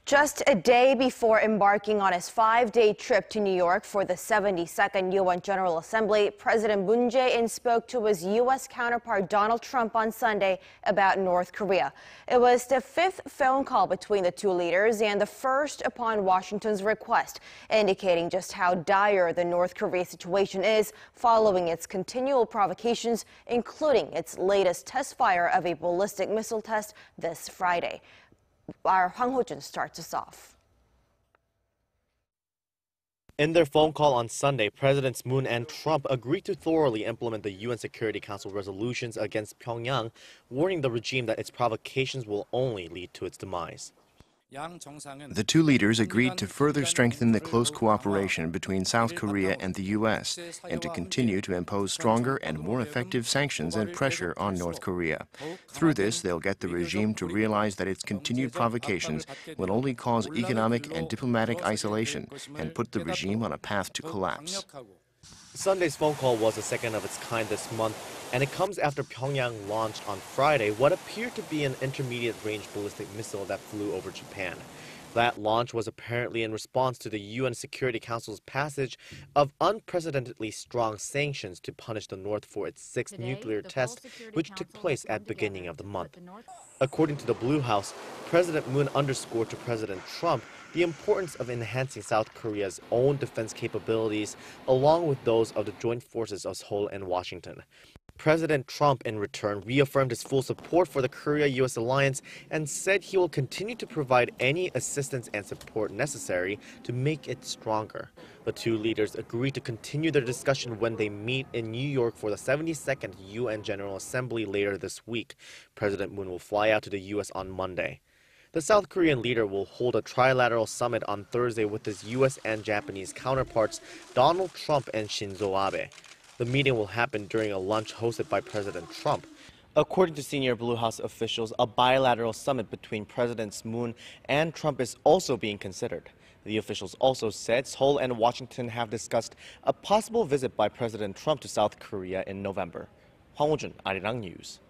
Just a day before embarking on his 5-day trip to New York for the 72nd UN General Assembly, President Moon Jae-in spoke to his U.S. counterpart Donald Trump on Sunday about North Korea. It was the 5th phone call between the two leaders and the first upon Washington's request, indicating just how dire the North Korea situation is following its continual provocations, including its latest test fire of a ballistic missile test this Friday. Our Hwang Hojun starts us off. In their phone call on Sunday, Presidents Moon and Trump agreed to thoroughly implement the UN Security Council resolutions against Pyongyang, warning the regime that its provocations will only lead to its demise. The two leaders agreed to further strengthen the close cooperation between South Korea and the U.S. and to continue to impose stronger and more effective sanctions and pressure on North Korea. Through this, they'll get the regime to realize that its continued provocations will only cause economic and diplomatic isolation and put the regime on a path to collapse. Sunday's phone call was the second of its kind this month, and it comes after Pyongyang launched on Friday what appeared to be an intermediate-range ballistic missile that flew over Japan. That launch was apparently in response to the UN Security Council's passage of unprecedentedly strong sanctions to punish the North for its 6th nuclear test, which took place at the beginning of the month. According to the Blue House, President Moon underscored to President Trump the importance of enhancing South Korea's own defense capabilities, along with those of the joint forces of Seoul and Washington. President Trump, in return, reaffirmed his full support for the Korea-U.S. alliance and said he will continue to provide any assistance and support necessary to make it stronger. The two leaders agreed to continue their discussion when they meet in New York for the 72nd UN General Assembly later this week. President Moon will fly out to the U.S. on Monday. The South Korean leader will hold a trilateral summit on Thursday with his U.S. and Japanese counterparts, Donald Trump and Shinzo Abe. The meeting will happen during a lunch hosted by President Trump. According to senior Blue House officials, a bilateral summit between Presidents Moon and Trump is also being considered. The officials also said Seoul and Washington have discussed a possible visit by President Trump to South Korea in November. Hwang Hojun, Arirang News.